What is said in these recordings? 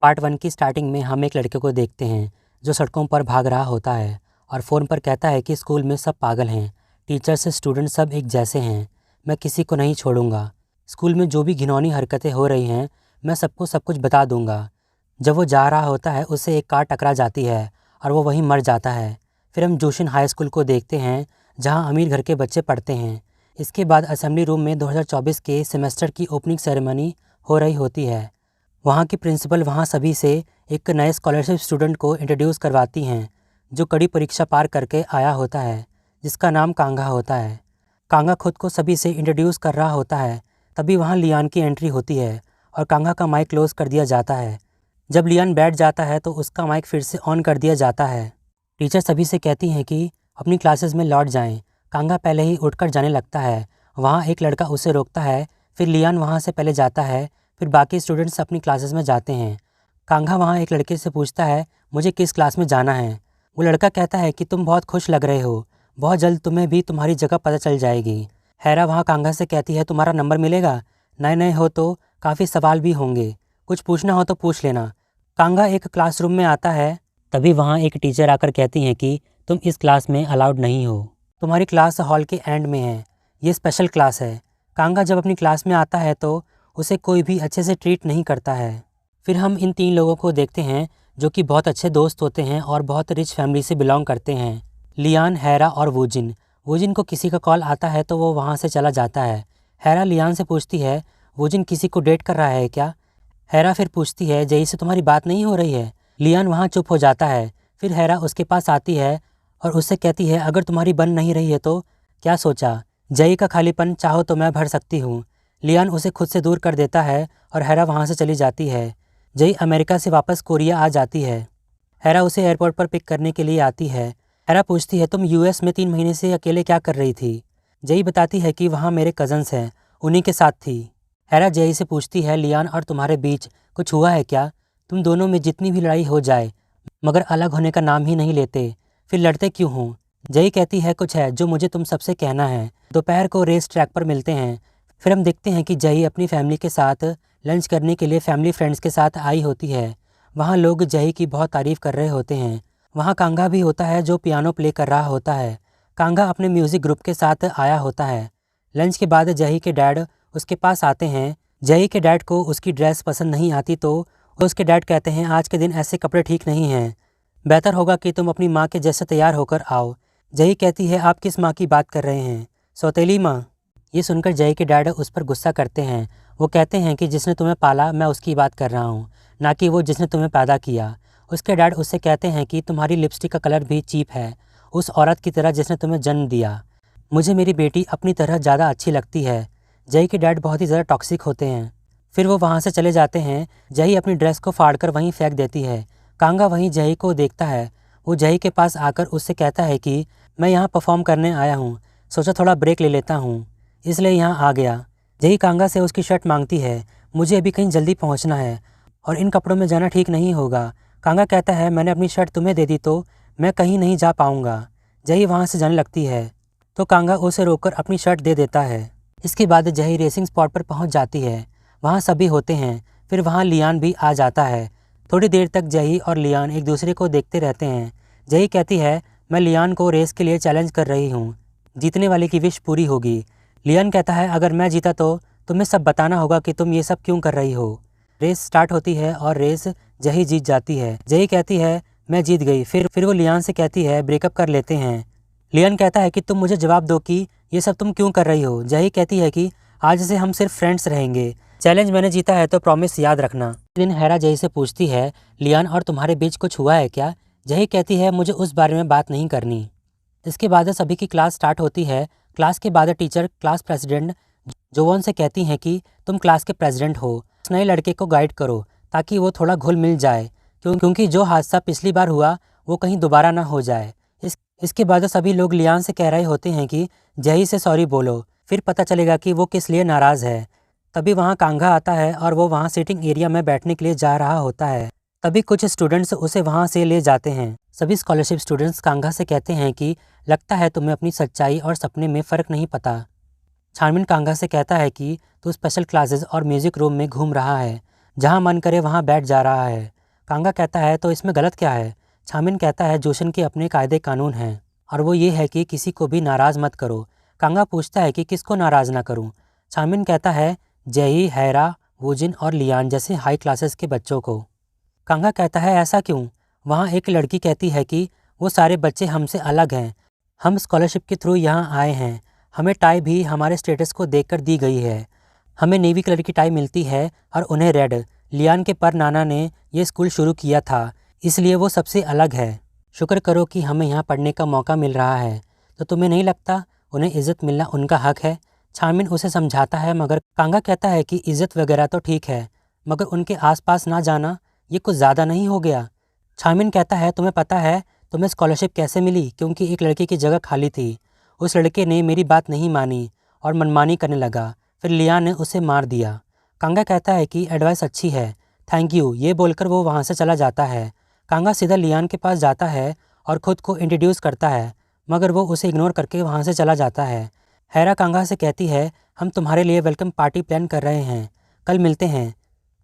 Part 1 की starting में हम एक लड़के को देखते हैं जो सड़कों पर भाग रहा होता है और फ़ोन पर कहता है कि स्कूल में सब पागल हैं, टीचर से स्टूडेंट सब एक जैसे हैं, मैं किसी को नहीं छोड़ूंगा। स्कूल में जो भी घिनौनी हरकतें हो रही हैं मैं सबको सब कुछ बता दूंगा। जब वो जा रहा होता है उससे एक कार टकरा जाती है और वो वहीं मर जाता है। फिर हम जोशिन हाई स्कूल को देखते हैं जहाँ अमीर घर के बच्चे पढ़ते हैं। इसके बाद असेंबली रूम में 2024 के सेमेस्टर की ओपनिंग सेरेमनी हो रही होती है। वहाँ की प्रिंसिपल वहाँ सभी से एक नए स्कॉलरशिप स्टूडेंट को इंट्रोड्यूस करवाती हैं जो कड़ी परीक्षा पार करके आया होता है, जिसका नाम कांगा होता है। कांगा खुद को सभी से इंट्रोड्यूस कर रहा होता है, तभी वहाँ लियान की एंट्री होती है और कांगा का माइक क्लोज कर दिया जाता है। जब लियान बैठ जाता है तो उसका माइक फिर से ऑन कर दिया जाता है। टीचर सभी से कहती हैं कि अपनी क्लासेस में लौट जाएं। कांगा पहले ही उठकर जाने लगता है। वहाँ एक लड़का उसे रोकता है, फिर लियान वहाँ से पहले जाता है, फिर बाकी स्टूडेंट्स अपनी क्लासेस में जाते हैं। कांगा वहाँ एक लड़के से पूछता है मुझे किस क्लास में जाना है। वो लड़का कहता है कि तुम बहुत खुश लग रहे हो, बहुत जल्द तुम्हें भी तुम्हारी जगह पता चल जाएगी। हैरा वहाँ कांगा से कहती है तुम्हारा नंबर मिलेगा, नए नए हो तो काफ़ी सवाल भी होंगे, कुछ पूछना हो तो पूछ लेना। कांगा एक क्लासरूम में आता है, तभी वहाँ एक टीचर आकर कहती हैं कि तुम इस क्लास में अलाउड नहीं हो, तुम्हारी क्लास हॉल के एंड में है, ये स्पेशल क्लास है। कांगा जब अपनी क्लास में आता है तो उसे कोई भी अच्छे से ट्रीट नहीं करता है। फिर हम इन 3 लोगों को देखते हैं जो कि बहुत अच्छे दोस्त होते हैं और बहुत रिच फैमिली से बिलोंग करते हैं, लियान, हैरा और वूजिन। वूजिन को किसी का कॉल आता है तो वो वहाँ से चला जाता है। हैरा लियान से पूछती है वूजिन किसी को डेट कर रहा है क्या। हैरा फिर पूछती है जई से तुम्हारी बात नहीं हो रही है। लियान वहाँ चुप हो जाता है। फिर हैरा उसके पास आती है और उससे कहती है अगर तुम्हारी बन नहीं रही है तो क्या सोचा, जई का खालीपन चाहो तो मैं भर सकती हूँ। लियान उसे खुद से दूर कर देता है और हैरा वहाँ से चली जाती है। जई अमेरिका से वापस कोरिया आ जाती है। हैरा उसे एयरपोर्ट पर पिक करने के लिए आती है। हैरा पूछती है तुम यूएस में 3 महीने से अकेले क्या कर रही थी। जई बताती है कि वहाँ मेरे कज़न्स हैं, उन्हीं के साथ थी। हैरा जई से पूछती है लियान और तुम्हारे बीच कुछ हुआ है क्या, तुम दोनों में जितनी भी लड़ाई हो जाए मगर अलग होने का नाम ही नहीं लेते, फिर लड़ते क्यों हो। जई कहती है कुछ है जो मुझे तुम सबसे कहना है। दोपहर को रेस ट्रैक पर मिलते हैं। फिर हम देखते हैं कि जही अपनी फैमिली के साथ लंच करने के लिए फैमिली फ्रेंड्स के साथ आई होती है। वहाँ लोग जही की बहुत तारीफ़ कर रहे होते हैं। वहाँ कांगा भी होता है जो पियानो प्ले कर रहा होता है। कांगा अपने म्यूज़िक ग्रुप के साथ आया होता है। लंच के बाद जही के डैड उसके पास आते हैं। जही के डैड को उसकी ड्रेस पसंद नहीं आती तो उसके डैड कहते हैं आज के दिन ऐसे कपड़े ठीक नहीं हैं, बेहतर होगा कि तुम अपनी माँ के जैसे तैयार होकर आओ। जही कहती है आप किस माँ की बात कर रहे हैं, सौतेली माँ। ये सुनकर जय के डैड उस पर गुस्सा करते हैं। वो कहते हैं कि जिसने तुम्हें पाला मैं उसकी बात कर रहा हूँ, ना कि वो जिसने तुम्हें पैदा किया। उसके डैड उससे कहते हैं कि तुम्हारी लिपस्टिक का कलर भी चीप है, उस औरत की तरह जिसने तुम्हें जन्म दिया। मुझे मेरी बेटी अपनी तरह ज़्यादा अच्छी लगती है। जय के डैड बहुत ही ज़्यादा टॉक्सिक होते हैं। फिर वो वहाँ से चले जाते हैं। जही अपनी ड्रेस को फाड़कर वहीं फेंक देती है। कांगा वहीं जही को देखता है। वो जही के पास आकर उससे कहता है कि मैं यहाँ परफॉर्म करने आया हूँ, सोचा थोड़ा ब्रेक ले लेता हूँ, इसलिए यहाँ आ गया। जही कांगा से उसकी शर्ट मांगती है। मुझे अभी कहीं जल्दी पहुँचना है और इन कपड़ों में जाना ठीक नहीं होगा। कांगा कहता है मैंने अपनी शर्ट तुम्हें दे दी तो मैं कहीं नहीं जा पाऊँगा। जही वहाँ से जाने लगती है तो कांगा उसे रोककर अपनी शर्ट दे देता है। इसके बाद जही रेसिंग स्पॉट पर पहुँच जाती है। वहाँ सभी होते हैं। फिर वहाँ लियान भी आ जाता है। थोड़ी देर तक जही और लियान एक दूसरे को देखते रहते हैं। जही कहती है मैं लियान को रेस के लिए चैलेंज कर रही हूँ, जीतने वाले की विश पूरी होगी। लियान कहता है अगर मैं जीता तो तुम्हें सब बताना होगा कि तुम ये सब क्यों कर रही हो। रेस स्टार्ट होती है और रेस जही जीत जाती है। जही कहती है मैं जीत गई। फिर वो लियान से कहती है ब्रेकअप कर लेते हैं। लियान कहता है कि तुम मुझे जवाब दो कि ये सब तुम क्यों कर रही हो। जही कहती है कि आज से हम सिर्फ फ्रेंड्स रहेंगे, चैलेंज मैंने जीता है तो प्रॉमिस याद रखना। दिन हैरा जही से पूछती है लियान और तुम्हारे बीच कुछ हुआ है क्या। जही कहती है मुझे उस बारे में बात नहीं करनी। इसके बाद सभी की क्लास स्टार्ट होती है। क्लास के बाद टीचर क्लास प्रेसिडेंट जोवोन से कहती हैं कि तुम क्लास के प्रेसिडेंट हो, उस नए लड़के को गाइड करो ताकि वो थोड़ा घुल मिल जाए, क्योंकि जो हादसा पिछली बार हुआ वो कहीं दोबारा ना हो जाए। इसके बाद सभी लोग लियान से कह रहे होते हैं कि जही से सॉरी बोलो, फिर पता चलेगा कि वो किस लिए नाराज़ है। तभी वहाँ कांगा आता है और वो वहाँ सिटिंग एरिया में बैठने के लिए जा रहा होता है। तभी कुछ स्टूडेंट्स उसे वहाँ से ले जाते हैं। सभी स्कॉलरशिप स्टूडेंट्स कांगा से कहते हैं कि लगता है तुम्हें अपनी सच्चाई और सपने में फ़र्क नहीं पता। छानमिन कांगा से कहता है कि तू स्पेशल क्लासेस और म्यूज़िक रूम में घूम रहा है, जहाँ मन करे वहाँ बैठ जा रहा है। कांगा कहता है तो इसमें गलत क्या है। छामिन कहता है जोशन के अपने कायदे कानून हैं और वो ये है कि किसी को भी नाराज़ मत करो। कांगा पूछता है कि किसको नाराज़ ना करूँ। छामिन कहता है जही, हैरा, वूजिन और लियान जैसे हाई क्लासेस के बच्चों को। कांगा कहता है ऐसा क्यों। वहाँ एक लड़की कहती है कि वो सारे बच्चे हमसे अलग हैं, हम स्कॉलरशिप के थ्रू यहाँ आए हैं, हमें टाई भी हमारे स्टेटस को देखकर दी गई है, हमें नेवी कलर की टाई मिलती है और उन्हें रेड। लियान के पर नाना ने ये स्कूल शुरू किया था, इसलिए वो सबसे अलग है। शुक्र करो कि हमें यहाँ पढ़ने का मौका मिल रहा है। तो तुम्हें नहीं लगता उन्हें इज़्ज़त मिलना उनका हक है। छामिन उसे समझाता है मगर कांगा कहता है कि इज़्ज़त वगैरह तो ठीक है, मगर उनके आसपास ना जाना ये कुछ ज़्यादा नहीं हो गया। छामिन कहता है तुम्हें पता है तुम्हें स्कॉलरशिप कैसे मिली, क्योंकि एक लड़के की जगह खाली थी। उस लड़के ने मेरी बात नहीं मानी और मनमानी करने लगा, फिर लियान ने उसे मार दिया। कांगा कहता है कि एडवाइस अच्छी है, थैंक यू। ये बोलकर वो वहाँ से चला जाता है। कांगा सीधा लियान के पास जाता है और ख़ुद को इंट्रोड्यूस करता है, मगर वो उसे इग्नोर करके वहाँ से चला जाता है। हैरा कांगा से कहती है हम तुम्हारे लिए वेलकम पार्टी प्लान कर रहे हैं, कल मिलते हैं,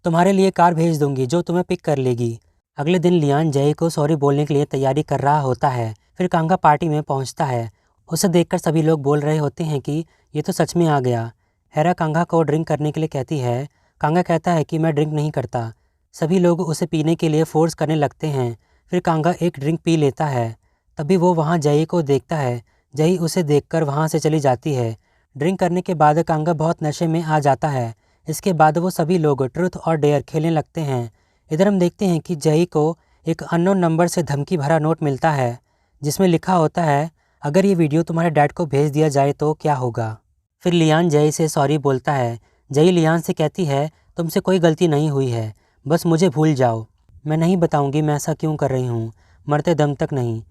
तुम्हारे लिए कार भेज दूंगी जो तुम्हें पिक कर लेगी। अगले दिन लियान जय को सॉरी बोलने के लिए तैयारी कर रहा होता है। फिर कांगा पार्टी में पहुंचता है। उसे देखकर सभी लोग बोल रहे होते हैं कि ये तो सच में आ गया। हैरा कांगा को ड्रिंक करने के लिए कहती है। कांगा कहता है कि मैं ड्रिंक नहीं करता। सभी लोग उसे पीने के लिए फोर्स करने लगते हैं। फिर कांगा एक ड्रिंक पी लेता है। तभी वो वहाँ जय को देखता है। जय उसे देखकर वहाँ से चली जाती है। ड्रिंक करने के बाद कांगा बहुत नशे में आ जाता है। इसके बाद वो सभी लोग ट्रुथ और डेयर खेलने लगते हैं। इधर हम देखते हैं कि जय को एक अननोन नंबर से धमकी भरा नोट मिलता है, जिसमें लिखा होता है अगर ये वीडियो तुम्हारे डैड को भेज दिया जाए तो क्या होगा। फिर लियान जय से सॉरी बोलता है। जय लियान से कहती है तुमसे कोई गलती नहीं हुई है, बस मुझे भूल जाओ। मैं नहीं बताऊंगी मैं ऐसा क्यों कर रही हूँ, मरते दम तक नहीं।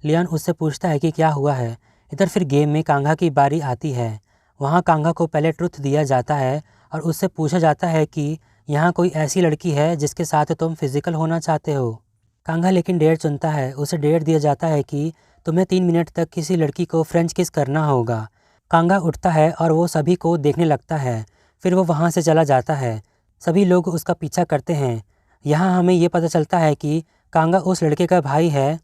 लियान उससे पूछता है कि क्या हुआ है। इधर फिर गेम में कांगा की बारी आती है। वहाँ कांगा को पहले ट्रुथ दिया जाता है और उससे पूछा जाता है कि यहाँ कोई ऐसी लड़की है जिसके साथ तुम फिजिकल होना चाहते हो। कांगा लेकिन डेयर चुनता है। उसे डेयर दिया जाता है कि तुम्हें 3 मिनट तक किसी लड़की को फ्रेंच किस करना होगा। कांगा उठता है और वो सभी को देखने लगता है। फिर वो वहाँ से चला जाता है। सभी लोग उसका पीछा करते हैं। यहाँ हमें ये पता चलता है कि कांगा उस लड़के का भाई है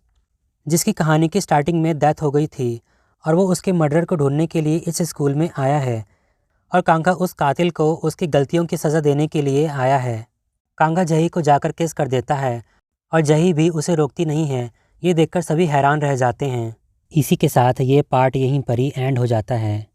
जिसकी कहानी की स्टार्टिंग में डेथ हो गई थी और वो उसके मर्डर को ढूंढने के लिए इस स्कूल में आया है और कांगा उस कातिल को उसकी गलतियों की सज़ा देने के लिए आया है। कांगा जही को जाकर किस कर देता है और जही भी उसे रोकती नहीं है। ये देखकर सभी हैरान रह जाते हैं। इसी के साथ ये पार्ट यहीं पर ही एंड हो जाता है।